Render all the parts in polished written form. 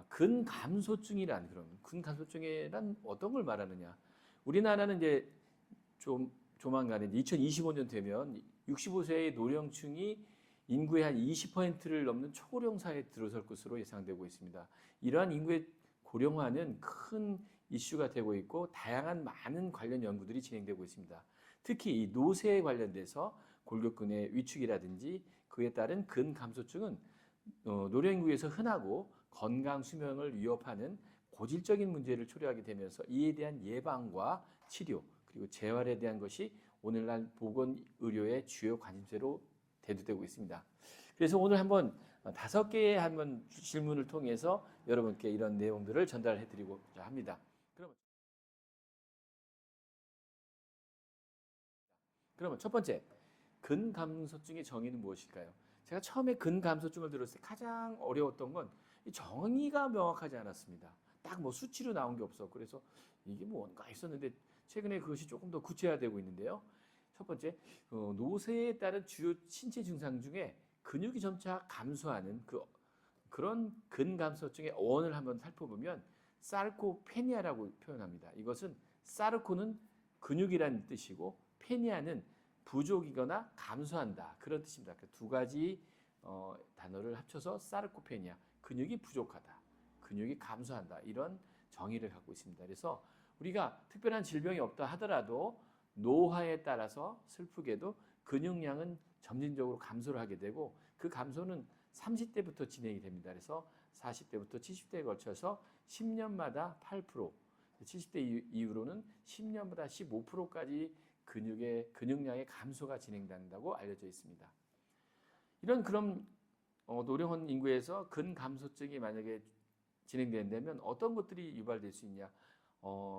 근감소증이란 그런 근감소증이란 어떤 걸 말하느냐? 우리나라는 이제 조만간에 2025년 되면 65세의 노령층이 인구의 한 20%를 넘는 초고령 사회에 들어설 것으로 예상되고 있습니다. 이러한 인구의 고령화는 큰 이슈가 되고 있고 다양한 많은 관련 연구들이 진행되고 있습니다. 특히 이 노쇠에 관련돼서 골격근의 위축이라든지 그에 따른 근감소증은 노령 인구에서 흔하고 건강 수명을 위협하는 고질적인 문제를 초래하게 되면서 이에 대한 예방과 치료 그리고 재활에 대한 것이 오늘날 보건 의료의 주요 관심사로 대두되고 있습니다. 그래서 오늘 한번 5개의 한번 질문을 통해서 여러분께 이런 내용들을 전달해 드리고자 합니다. 그러면 첫 번째, 근감소증의 정의는 무엇일까요? 제가 처음에 근감소증을 들었을 때 가장 어려웠던 건 정의가 명확하지 않았습니다. 딱 뭐 수치로 나온 게 없어. 그래서 이게 뭔가 했었는데 최근에 그것이 조금 더 구체화되고 있는데요. 첫 번째, 노쇠에 따른 주요 신체 증상 중에 근육이 점차 감소하는 그런 근감소증의 원을 한번 살펴보면 사르코페니아라고 표현합니다. 이것은 사르코는 근육이라는 뜻이고 페니아는 부족이거나 감소한다 그런 뜻입니다. 두 가지 단어를 합쳐서 사르코페니아 근육이 부족하다, 근육이 감소한다 이런 정의를 갖고 있습니다. 그래서 우리가 특별한 질병이 없다 하더라도 노화에 따라서 슬프게도 근육량은 점진적으로 감소를 하게 되고 그 감소는 30대부터 진행이 됩니다. 그래서 40대부터 70대에 걸쳐서 10년마다 8%, 70대 이후로는 10년마다 15%까지 근육량의 감소가 진행된다고 알려져 있습니다. 이런 그럼 노령원 인구에서 근감소증이 만약에 진행된다면 어떤 것들이 유발될 수 있냐?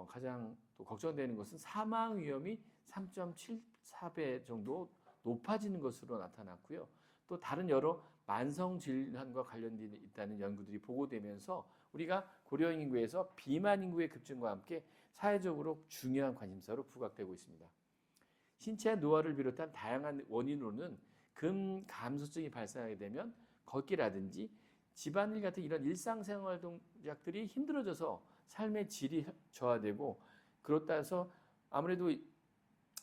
가장 또 걱정되는 것은 사망 위험이 3.74배 정도 높아지는 것으로 나타났고요. 또 다른 여러 만성 질환과 관련돼 있다는 연구들이 보고되면서 우리가 고령 인구에서 비만 인구의 급증과 함께 사회적으로 중요한 관심사로 부각되고 있습니다. 신체 노화를 비롯한 다양한 원인으로는 근감소증이 발생하게 되면 걷기라든지 집안일 같은 이런 일상생활 동작들이 힘들어져서 삶의 질이 저하되고 그렇다 해서 아무래도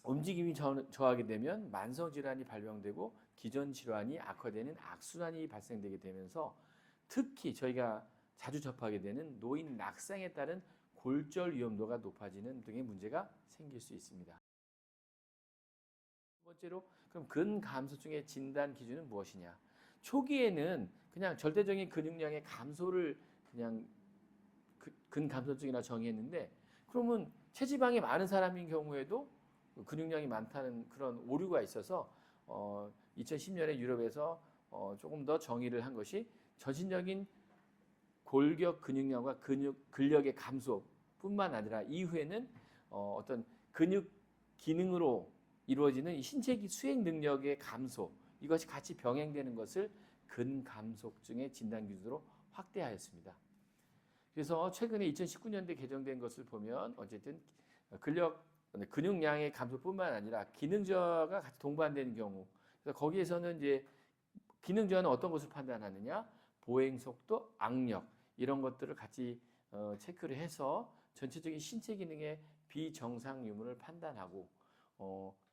움직임이 저하게 되면 만성질환이 발병되고 기존 질환이 악화되는 악순환이 발생되게 되면서 특히 저희가 자주 접하게 되는 노인 낙상에 따른 골절 위험도가 높아지는 등의 문제가 생길 수 있습니다. 두 번째로 그럼 근감소증의 진단 기준은 무엇이냐? 초기에는 그냥 절대적인 근육량의 감소를 그냥 근감소증이라 정의했는데 그러면 체지방이 많은 사람인 경우에도 근육량이 많다는 그런 오류가 있어서 2010년에 유럽에서 조금 더 정의를 한 것이 전신적인 골격 근육량과 근력의 감소뿐만 아니라 이후에는 어떤 근육 기능으로 이루어지는 신체 수행 능력의 감소 이것이 같이 병행되는 것을 근감소증의 진단 기준으로 확대하였습니다. 그래서 최근에 2019년도에 개정된 것을 보면 어쨌든 근육량의 감소뿐만 아니라 기능 저하가 같이 동반되는 경우 그래서 거기에서는 이제 기능 저하는 어떤 것을 판단하느냐 보행 속도, 악력 이런 것들을 같이 체크를 해서 전체적인 신체 기능의 비정상 유무를 판단하고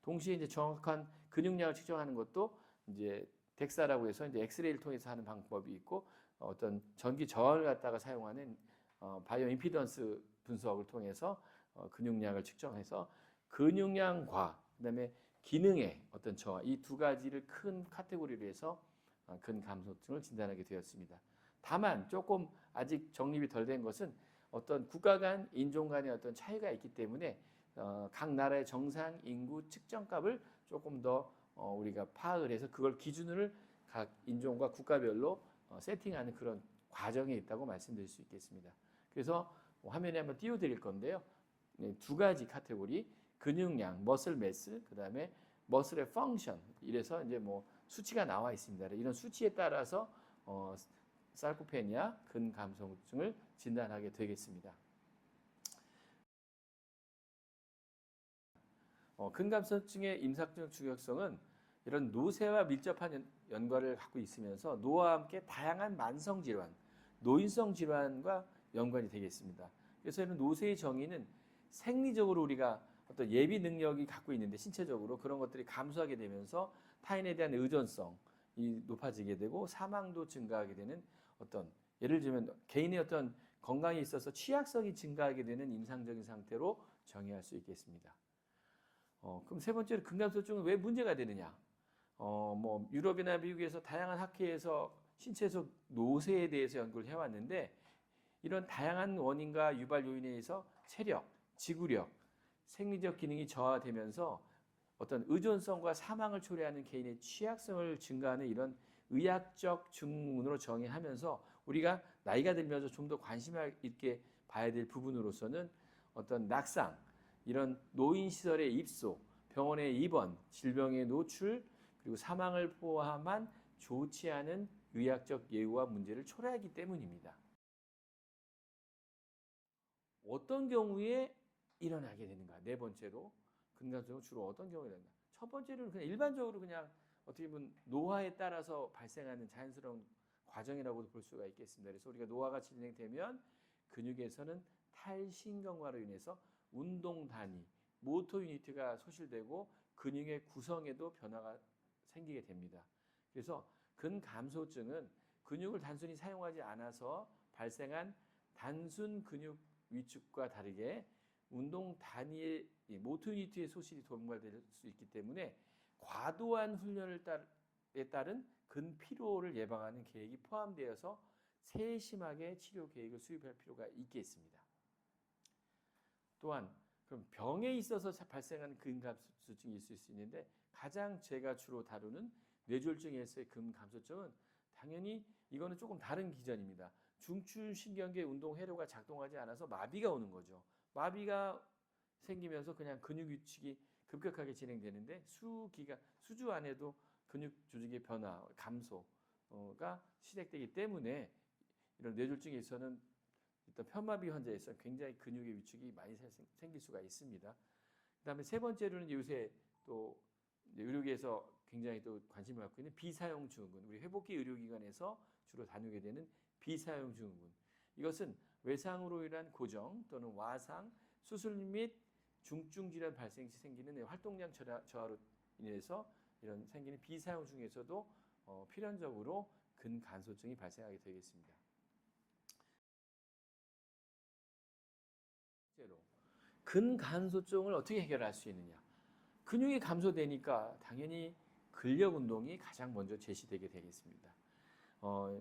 동시에 이제 정확한 근육량을 측정하는 것도 이제 덱사라고 해서 이제 엑스레이를 통해서 하는 방법이 있고 어떤 전기 저하를 갖다가 사용하는 바이오 임피던스 분석을 통해서 근육량을 측정해서 근육량과 그다음에 기능의 어떤 저하 이 두 가지를 큰 카테고리로 해서 근감소증을 진단하게 되었습니다. 다만 조금 아직 정립이 덜 된 것은 어떤 국가 간 인종 간의 어떤 차이가 있기 때문에 각 나라의 정상 인구 측정값을 조금 더 우리가 파악을 해서 그걸 기준을 각 인종과 국가별로 세팅하는 그런 과정에 있다고 말씀드릴 수 있겠습니다. 그래서 화면에 한번 띄워드릴 건데요. 두 가지 카테고리 근육량, 머슬 매스, 그 다음에 머슬의 펑션 이래서 이제 뭐 수치가 나와 있습니다. 이런 수치에 따라서 사르코페니아 근감소증을 진단하게 되겠습니다. 근감소증의 임상적 중요성은 이런 노쇠와 밀접한 연관을 갖고 있으면서 노화와 함께 다양한 만성 질환, 노인성 질환과 연관이 되겠습니다. 그래서 이런 노쇠의 정의는 생리적으로 우리가 어떤 예비 능력이 갖고 있는데 신체적으로 그런 것들이 감소하게 되면서 타인에 대한 의존성이 높아지게 되고 사망도 증가하게 되는 어떤 예를 들면 개인의 어떤 건강에 있어서 취약성이 증가하게 되는 임상적인 상태로 정의할 수 있겠습니다. 그럼 세 번째로 근감소증은 왜 문제가 되느냐? 뭐 유럽이나 미국에서 다양한 학회에서 신체적 노쇠에 대해서 연구를 해왔는데 이런 다양한 원인과 유발 요인에 의해서 체력, 지구력, 생리적 기능이 저하되면서 어떤 의존성과 사망을 초래하는 개인의 취약성을 증가하는 이런 의학적 증후군으로 정의하면서 우리가 나이가 들면서 좀 더 관심 있게 봐야 될 부분으로서는 어떤 낙상, 이런 노인시설의 입소, 병원의 입원, 질병의 노출, 그리고 사망을 포함한 좋지 않은 의학적 예우와 문제를 초래하기 때문입니다. 어떤 경우에 일어나게 되는가? 네 번째로 근감소증은 주로 어떤 경우에 일어나는가? 첫 번째로는 그냥 일반적으로 그냥 어떻게 보면 노화에 따라서 발생하는 자연스러운 과정이라고도 볼 수가 있겠습니다. 그래서 우리가 노화가 진행되면 근육에서는 탈신경화로 인해서 운동 단위, 모터 유니트가 소실되고 근육의 구성에도 변화가 생기게 됩니다. 그래서 근감소증은 근육을 단순히 사용하지 않아서 발생한 단순 근육 위축과 다르게 운동 단위의 모터 유니트의 소실이 동반될 수 있기 때문에 과도한 훈련에 따른 근피로를 예방하는 계획이 포함되어서 세심하게 치료 계획을 수립할 필요가 있겠습니다. 또한 그럼 병에 있어서 발생하는 근감소증이 있을 수 있는데 가장 제가 주로 다루는 뇌졸중에서의 근감소증은 당연히 이거는 조금 다른 기전입니다. 중추신경계 운동 회로가 작동하지 않아서 마비가 오는 거죠. 마비가 생기면서 그냥 근육 위축이 급격하게 진행되는데 수주 안에도 근육 조직의 변화, 감소가 시작되기 때문에 이런 뇌졸중에 있어서는 일단 편마비 환자에서 굉장히 근육의 위축이 많이 생길 수가 있습니다. 그다음에 세 번째로는 요새 또 의료계에서 굉장히 또 관심을 갖고 있는 비사용 증후군, 우리 회복기 의료기관에서 주로 다루게 되는 비사용 증후군. 이것은 외상으로 인한 고정 또는 와상, 수술 및 중증 질환 발생 시 생기는 활동량 저하로 인해서 이런 생기는 비사용 중에서도 필연적으로 근감소증이 발생하게 되겠습니다. 근감소증을 어떻게 해결할 수 있느냐? 근육이 감소되니까 당연히 근력 운동이 가장 먼저 제시되게 되겠습니다.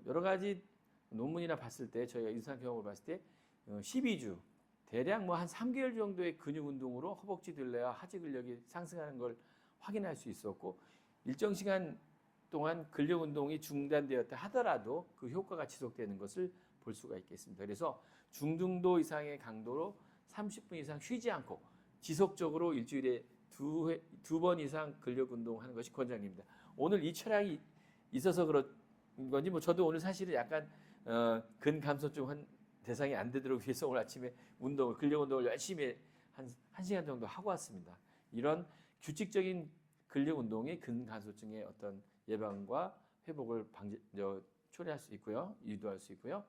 여러 가지 논문이나 봤을 때 저희가 임상 경험을 봤을 때 12주 대략 뭐 한 3개월 정도의 근육 운동으로 허벅지 둘레와 하지 근력이 상승하는 걸 확인할 수 있었고 일정 시간 동안 근력 운동이 중단되었다 하더라도 그 효과가 지속되는 것을 볼 수가 있겠습니다. 그래서 중등도 이상의 강도로 30분 이상 쉬지 않고 지속적으로 일주일에 두 번 이상 근력 운동하는 것이 권장입니다. 오늘 이 철학이 있어서 그런 건지 뭐 저도 오늘 사실은 약간 근감소증 한 대상이 안 되도록 위해서 오늘 아침에 근력 운동을 열심히 한 1시간 정도 하고 왔습니다. 이런 규칙적인 근력 운동이 근감소증의 어떤 예방과 회복을 초래할 수 있고요. 유도할 수 있고요.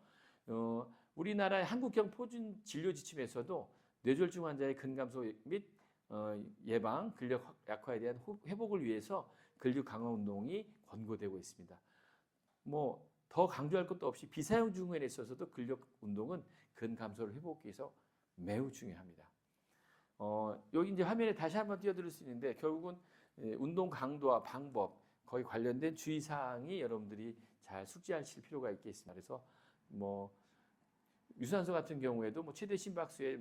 우리나라의 한국형 표준 진료 지침에서도 뇌졸중 환자의 근감소 및 예방, 근력 약화에 대한 회복을 위해서 근육 강화 운동이 권고되고 있습니다. 뭐 더 강조할 것도 없이 비사용 증후군에 있어서도 근력 운동은 근감소를 회복하기 위해서 매우 중요합니다. 여기 이제 화면에 다시 한번 띄워드릴 수 있는데 결국은 운동 강도와 방법 거의 관련된 주의사항이 여러분들이 잘 숙지하실 필요가 있겠습니다. 그래서 뭐 유산소 같은 경우에도 뭐 최대 심박수의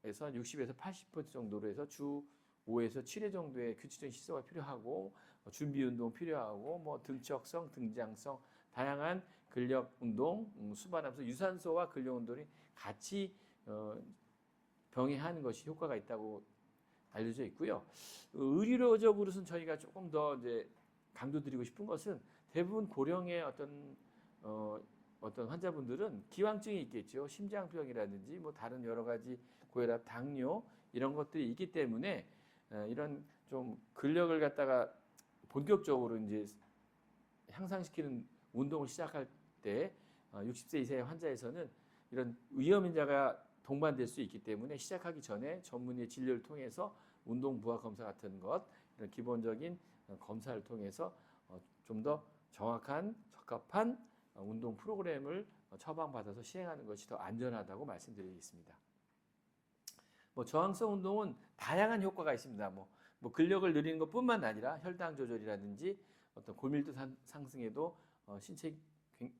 에서 60에서 80% 정도로 해서 주 5에서 7회 정도의 규칙적인 시소가 필요하고 준비 운동 필요하고 뭐 등척성, 등장성 다양한 근력 운동 수반하면서 유산소와 근력 운동이 같이 병행하는 것이 효과가 있다고 알려져 있고요. 의료적으로는 저희가 조금 더 이제 강조드리고 싶은 것은 대부분 고령의 어떤 환자분들은 기왕증이 있겠죠. 심장병이라든지 뭐 다른 여러 가지 고혈압, 당뇨 이런 것들이 있기 때문에 이런 좀 근력을 갖다가 본격적으로 이제 향상시키는 운동을 시작할 때 60세 이상의 환자에서는 이런 위험 인자가 동반될 수 있기 때문에 시작하기 전에 전문의 진료를 통해서 운동 부하 검사 같은 것, 이런 기본적인 검사를 통해서 좀 더 정확한 적합한 운동 프로그램을 처방받아서 시행하는 것이 더 안전하다고 말씀드리겠습니다. 저항성 운동은 다양한 효과가 있습니다. 근력을 늘리는 것뿐만 아니라 혈당 조절이라든지 어떤 골밀도 상승에도 신체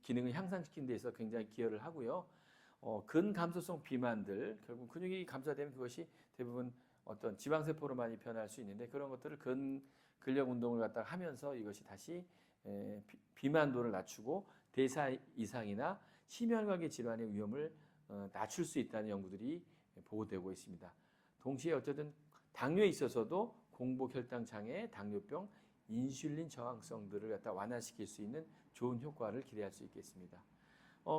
기능을 향상시키는 데서 굉장히 기여를 하고요. 근감소성 비만들, 결국 근육이 감소되면 그것이 대부분 어떤 지방세포로 많이 변할 수 있는데, 그런 것들을 근력 운동을 갖다가 하면서 이것이 다시 비만도를 낮추고 대사 이상이나 심혈관계 질환의 위험을 낮출 수 있다는 연구들이 보고되고 있습니다. 동시에 어쨌든 당뇨에 있어서도 공복 혈당 장애, 당뇨병, 인슐린 저항성들을 갖다 완화시킬 수 있는 좋은 효과를 기대할 수 있겠습니다.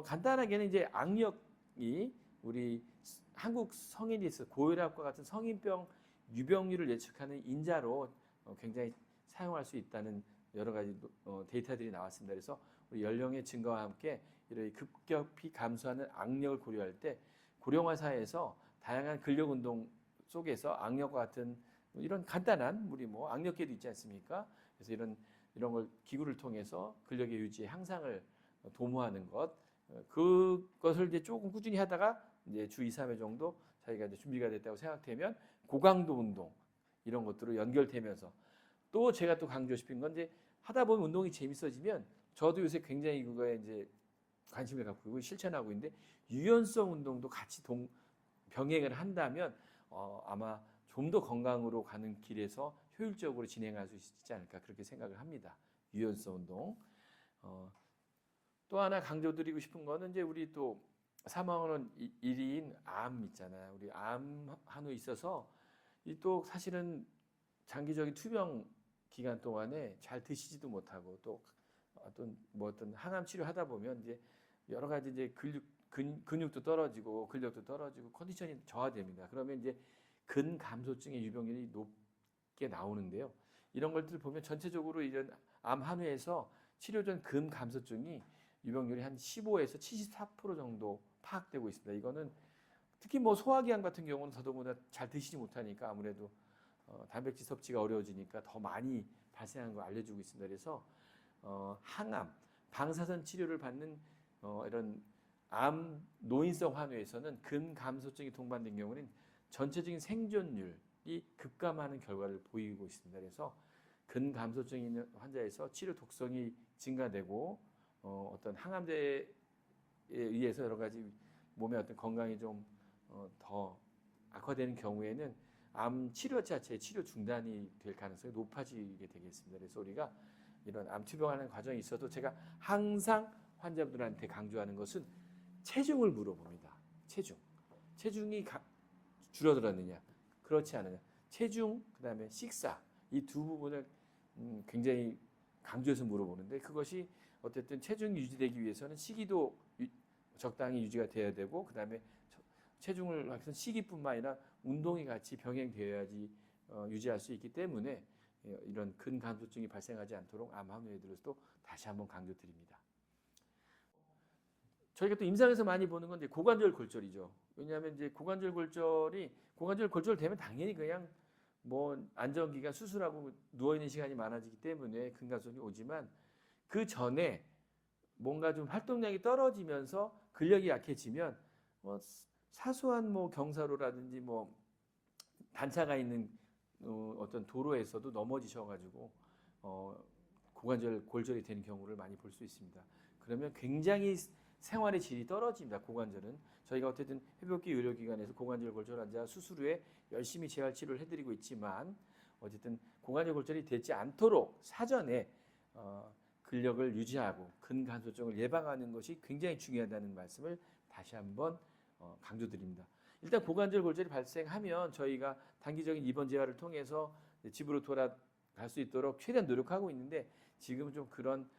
간단하게는 이제 악력이 우리 한국 성인이 있어 고혈압과 같은 성인병 유병률을 예측하는 인자로 굉장히 사용할 수 있다는 여러 가지 데이터들이 나왔습니다. 그래서 우리 연령의 증가와 함께 이렇게 급격히 감소하는 악력을 고려할 때 고령화 사회에서 다양한 근력 운동 속에서 악력과 같은 이런 간단한 우리 악력계도 있지 않습니까? 그래서 이런 걸 기구를 통해서 근력의 유지에 향상을 도모하는 것, 그것을 이제 조금 꾸준히 하다가 이제 주 2, 3회 정도 자기가 이제 준비가 됐다고 생각되면 고강도 운동 이런 것들로 연결되면서, 또 제가 또 강조하고 싶은 건 이제 하다 보면 운동이 재밌어지면, 저도 요새 굉장히 그거에 이제 관심을 갖고 있고 실천하고 있는데, 유연성 운동도 같이 병행을 한다면 아마 좀 더 건강으로 가는 길에서 효율적으로 진행할 수 있지 않을까, 그렇게 생각을 합니다. 유연성 운동. 또 하나 강조드리고 싶은 거는 이제 우리 또 사망하는 1위인 암 있잖아요. 우리 암 한우 있어서 이 또 사실은 장기적인 투병 기간 동안에 잘 드시지도 못하고 또 어떤 항암 치료하다 보면 이제 여러 가지 이제 근육도 떨어지고 근력도 떨어지고 컨디션이 저하됩니다. 그러면 이제 근감소증의 유병률이 높게 나오는데요. 이런 것들을 보면 전체적으로 이런 암 한우에서 치료 전 근감소증이 유병률이 한 15에서 74% 정도 파악되고 있습니다. 이거는 특히 소화기관 같은 경우는 더더군다나 잘 드시지 못하니까 아무래도 단백질 섭취가 어려워지니까 더 많이 발생하는 걸 알려주고 있습니다. 그래서 항암, 방사선 치료를 받는 이런 암 노인성 환우에서는 근감소증이 동반된 경우는 전체적인 생존율이 급감하는 결과를 보이고 있습니다. 그래서 근감소증이 있는 환자에서 치료 독성이 증가되고 어떤 항암제에 의해서 여러 가지 몸의 어떤 건강이 좀 더 악화되는 경우에는 암 치료 자체의 치료 중단이 될 가능성이 높아지게 되겠습니다. 그래서 우리가 이런 암 투병하는 과정이 있어도 제가 항상 환자분들한테 강조하는 것은 체중을 물어봅니다. 체중이 줄어들었느냐, 그렇지 않느냐. 체중, 그다음에 식사, 이 두 부분을 굉장히 강조해서 물어보는데, 그것이 어쨌든 체중이 유지되기 위해서는 식이도 적당히 유지가 되어야 되고, 그다음에 체중을 위해서 식이뿐만 아니라 운동이 같이 병행되어야지 유지할 수 있기 때문에 이런 근감소증이 발생하지 않도록 암 한우에 대해서도 다시 한번 강조드립니다. 저희가 또 임상에서 많이 보는 건 이제 고관절 골절이죠. 왜냐하면 이제 고관절 골절 되면 당연히 그냥 안정기간 수술하고 누워 있는 시간이 많아지기 때문에 근감소증이 오지만, 그 전에 뭔가 좀 활동량이 떨어지면서 근력이 약해지면 사소한 경사로라든지 단차가 있는 어떤 도로에서도 넘어지셔가지고 고관절 골절이 되는 경우를 많이 볼 수 있습니다. 그러면 굉장히 생활의 질이 떨어집니다. 고관절은 저희가 어쨌든 회복기 의료기관에서 고관절 골절 환자 수술 후에 열심히 재활 치료를 해드리고 있지만, 어쨌든 고관절 골절이 되지 않도록 사전에 근력을 유지하고 근감소증을 예방하는 것이 굉장히 중요하다는 말씀을 다시 한번 강조드립니다. 일단 고관절 골절이 발생하면 저희가 단기적인 입원 재활을 통해서 집으로 돌아갈 수 있도록 최대한 노력하고 있는데, 지금은 좀 그런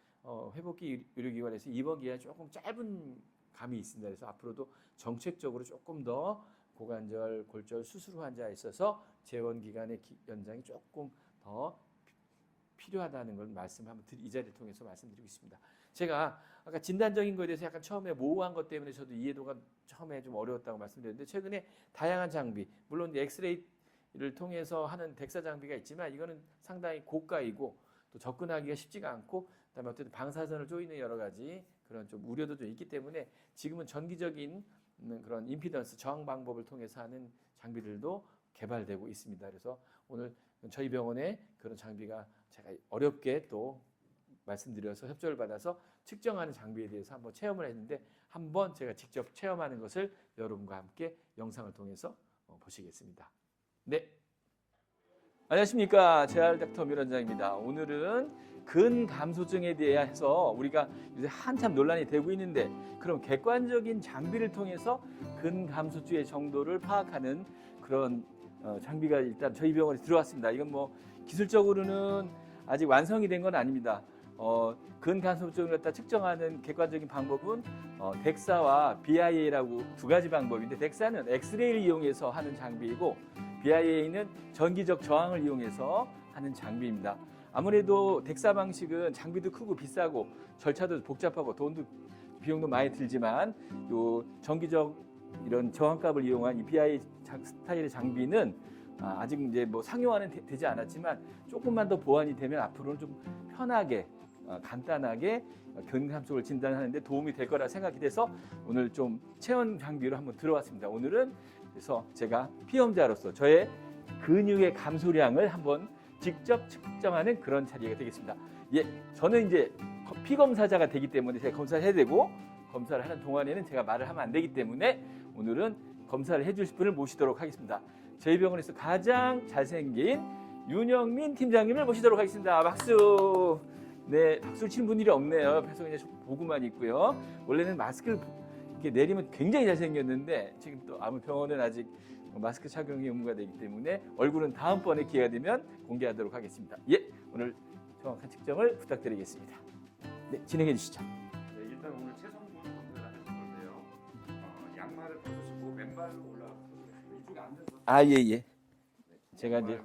회복기 의료기관에서 입원 기간이 조금 짧은 감이 있습니다. 그래서 앞으로도 정책적으로 조금 더 고관절 골절 수술 환자에 있어서 재원 기간의 연장이 조금 더 필요하다는 걸 이 자리를 통해서 말씀드리고 있습니다. 제가 아까 진단적인 거에 대해서 약간 처음에 모호한 것 때문에 저도 이해도가 처음에 좀 어려웠다고 말씀드렸는데 최근에 다양한 장비, 물론 이제 엑스레이를 통해서 하는 덱사 장비가 있지만 이거는 상당히 고가이고 또 접근하기가 쉽지가 않고 그다음에 어쨌든 방사선을 쪼이는 여러 가지 그런 좀 우려도 좀 있기 때문에 지금은 전기적인 그런 임피던스 저항 방법을 통해서 하는 장비들도 개발되고 있습니다. 그래서 오늘 저희 병원에 그런 장비가 제가 어렵게 또 말씀드려서 협조를 받아서 측정하는 장비에 대해서 한번 체험을 했는데 한번 제가 직접 체험하는 것을 여러분과 함께 영상을 통해서 보시겠습니다. 네, 안녕하십니까. 재활 닥터 묘원장입니다. 오늘은 근감소증에 대해서 우리가 요새 한참 논란이 되고 있는데 그럼 객관적인 장비를 통해서 근감소증의 정도를 파악하는 그런 장비가 일단 저희 병원에 들어왔습니다. 이건 뭐 기술적으로는 아직 완성이 된 건 아닙니다. 근감소증을 갖다 측정하는 객관적인 방법은 덱사와 BIA라고 두 가지 방법인데 덱사는 엑스레이를 이용해서 하는 장비이고 BIA는 전기적 저항을 이용해서 하는 장비입니다. 아무래도 덱사 방식은 장비도 크고 비싸고 절차도 복잡하고 돈도 비용도 많이 들지만 요 전기적 이런 저항값을 이용한 이 BIA 스타일의 장비는 아직 이제 뭐 상용화는 되지 않았지만 조금만 더 보완이 되면 앞으로는 좀 편하게 간단하게 근감소를 진단하는 데 도움이 될 거라 생각이 돼서 오늘 좀 체험 장비로 한번 들어왔습니다. 오늘은 그래서 제가 피험자로서 저의 근육의 감소량을 한번 직접 측정하는 그런 자리가 되겠습니다. 예, 저는 이제 피검사자가 되기 때문에 제가 검사를 해야 되고 검사를 하는 동안에는 제가 말을 하면 안 되기 때문에 오늘은 검사를 해주실 분을 모시도록 하겠습니다. 저희 병원에서 가장 잘생긴 윤영민 팀장님을 모시도록 하겠습니다. 박수. 네, 박수를 치는 분들이 없네요. 옆에서 그냥 보고만 있고요. 원래는 마스크를 이렇게 내리면 굉장히 잘생겼는데 지금 또 아무 병원은 아직 마스크 착용이 의무가 되기 때문에 얼굴은 다음번에 기회가 되면 공개하도록 하겠습니다. 예, 오늘 정확한 측정을 부탁드리겠습니다. 네, 진행해 주시죠. 네, 일단 오늘 체성분 검사를 하실 건데요. 양말을 벗으시고 맨발로 올라가시겠습니다. 이쪽에 앉아서. 예. 네, 제가 이제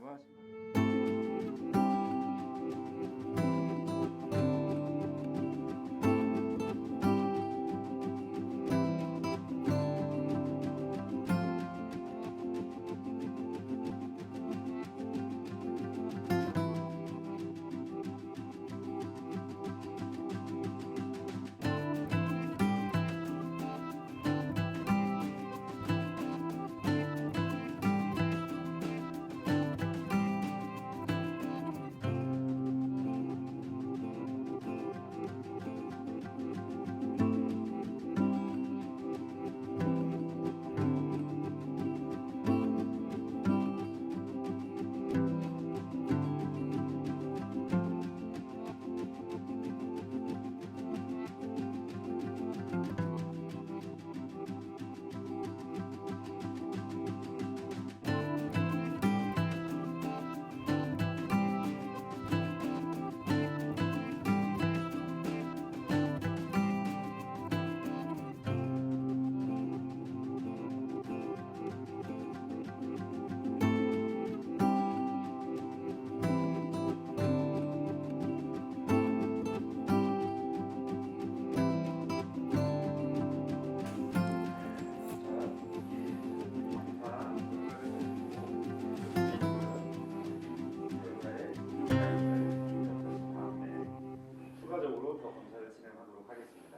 추가적으로 더 검사를 진행하도록 하겠습니다.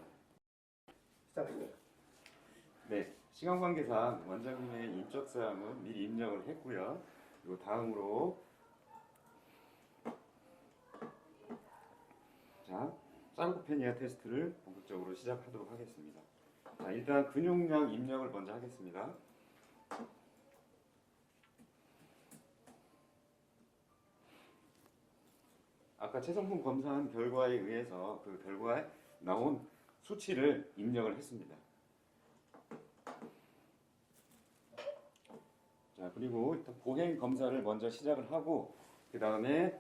시작합니다. 네, 시간 관계상 원장님의 인적 사항은 미리 입력을 했고요. 그리고 다음으로 사르코페니아 테스트를 본격적으로 시작하도록 하겠습니다. 자, 일단 근육량 입력을 먼저 하겠습니다. 아까 체성분 검사한 결과에 의해서 그 결과에 나온 수치를 입력을 했습니다. 자, 그리고 일단 보행 검사를 먼저 시작을 하고 그 다음에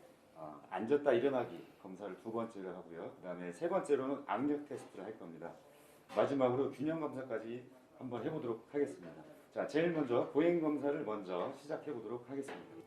앉았다 일어나기 검사를 두 번째로 하고요. 그 다음에 세 번째로는 악력 테스트를 할 겁니다. 마지막으로 균형 검사까지 한번 해보도록 하겠습니다. 자, 제일 먼저 보행 검사를 먼저 시작해 보도록 하겠습니다.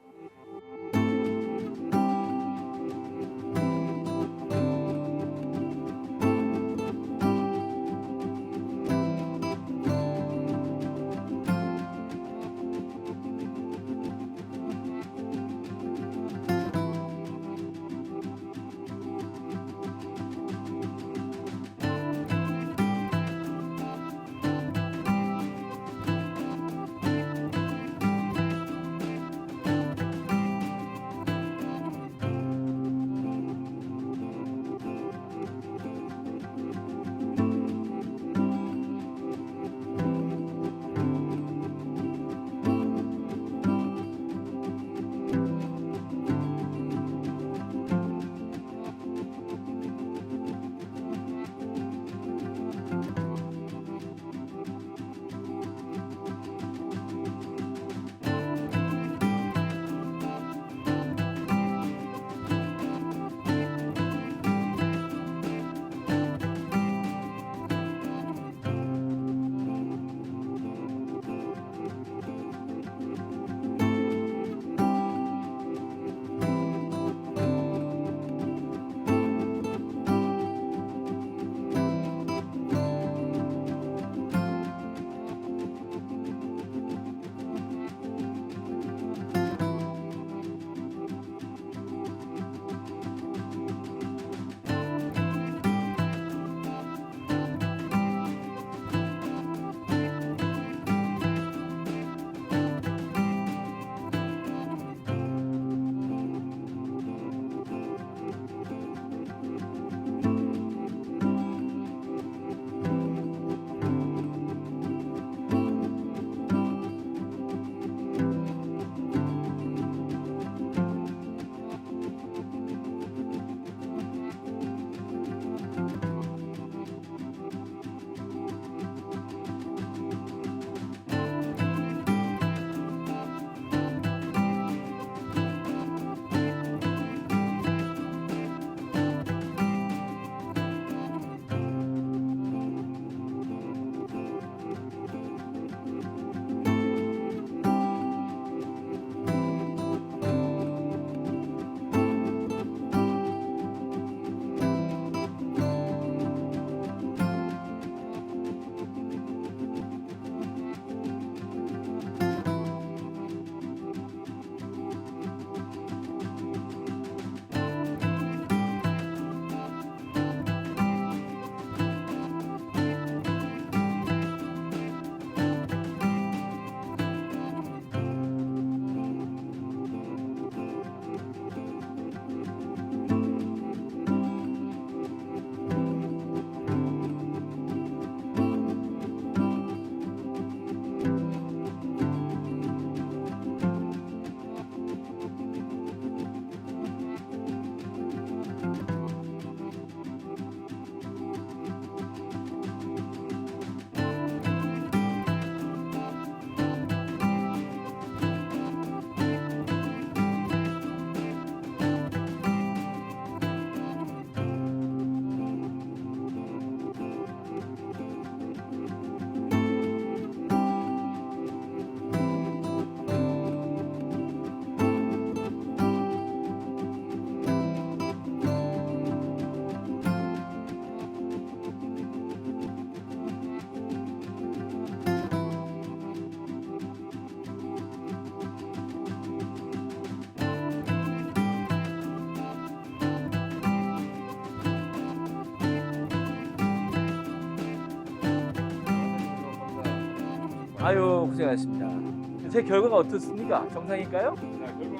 아유 고생하셨습니다. 제 결과가 어떻습니까? 정상일까요? 자, 결과는 여기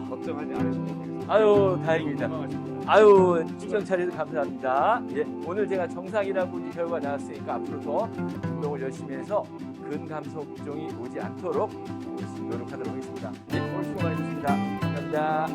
걱정하지 않으셔도 되겠습니다. 아유 다행입니다. 건강하십니다. 아유 추정 차려서 감사합니다. 예, 오늘 제가 정상이라고 이제 결과 나왔으니까 앞으로도 운동을 열심히 해서 근감소증이 오지 않도록 열심히 노력하도록 하겠습니다. 예, 오늘 수고 많으셨습니다. 감사합니다.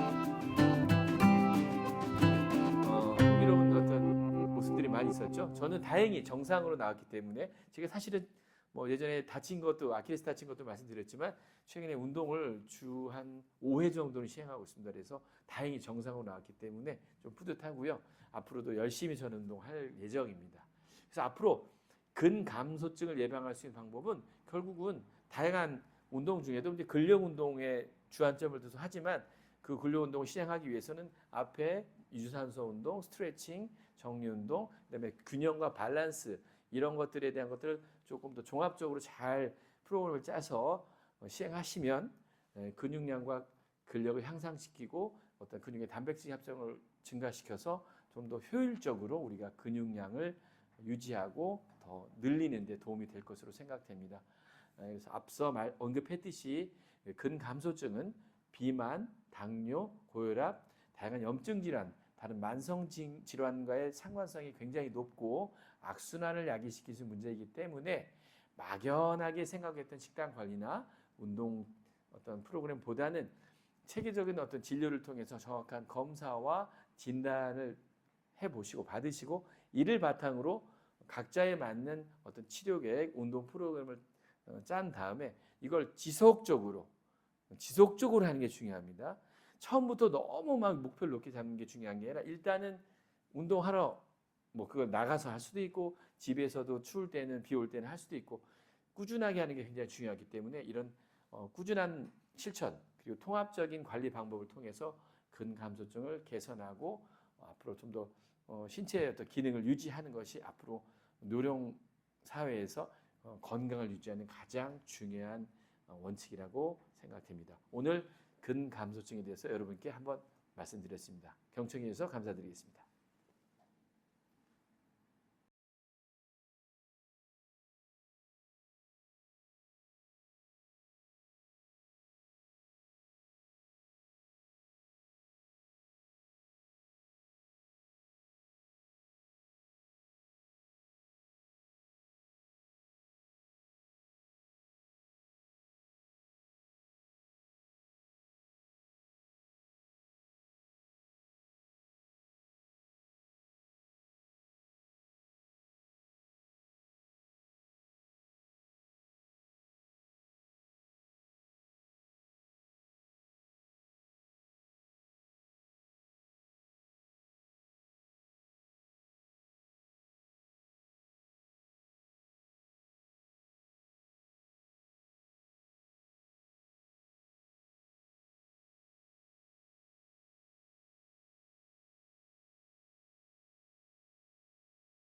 흥미로운 어떤 모습들이 많이 있었죠. 저는 다행히 정상으로 나왔기 때문에 제가 사실은 뭐 예전에 다친 것도 아킬레스 다친 것도 말씀드렸지만 최근에 운동을 주 한 5회 정도는 시행하고 있습니다. 그래서 다행히 정상으로 나왔기 때문에 좀 뿌듯하고요. 앞으로도 열심히 저는 운동할 예정입니다. 그래서 앞으로 근감소증을 예방할 수 있는 방법은 결국은 다양한 운동 중에도 이제 근력 운동에 주안점을 둬서 하지만 그 근력 운동을 시행하기 위해서는 앞에 유산소 운동, 스트레칭, 정리 운동, 그다음에 균형과 밸런스 이런 것들에 대한 것들을 조금 더 종합적으로 잘 프로그램을 짜서 시행하시면 근육량과 근력을 향상시키고 어떤 근육의 단백질 합성을 증가시켜서 좀 더 효율적으로 우리가 근육량을 유지하고 더 늘리는 데 도움이 될 것으로 생각됩니다. 그래서 앞서 언급했듯이 근감소증은 비만, 당뇨, 고혈압, 다양한 염증 질환, 다른 만성 질환과의 상관성이 굉장히 높고 악순환을 야기시킬 수 있는 문제이기 때문에 막연하게 생각했던 식단 관리나 운동 어떤 프로그램보다는 체계적인 어떤 진료를 통해서 정확한 검사와 진단을 해보시고 받으시고 이를 바탕으로 각자에 맞는 어떤 치료 계획, 운동 프로그램을 짠 다음에 이걸 지속적으로 하는 게 중요합니다. 처음부터 너무 막 목표를 높게 잡는 게 중요한 게 아니라 일단은 운동하러 뭐 그걸 나가서 할 수도 있고 집에서도 추울 때는 비 올 때는 할 수도 있고 꾸준하게 하는 게 굉장히 중요하기 때문에 이런 꾸준한 실천 그리고 통합적인 관리 방법을 통해서 근감소증을 개선하고 앞으로 좀 더 신체의 어떤 기능을 유지하는 것이 앞으로 노령 사회에서 건강을 유지하는 가장 중요한 원칙이라고 생각됩니다. 오늘 근감소증에 대해서 여러분께 한번 말씀드렸습니다. 경청해 주셔서 감사드리겠습니다.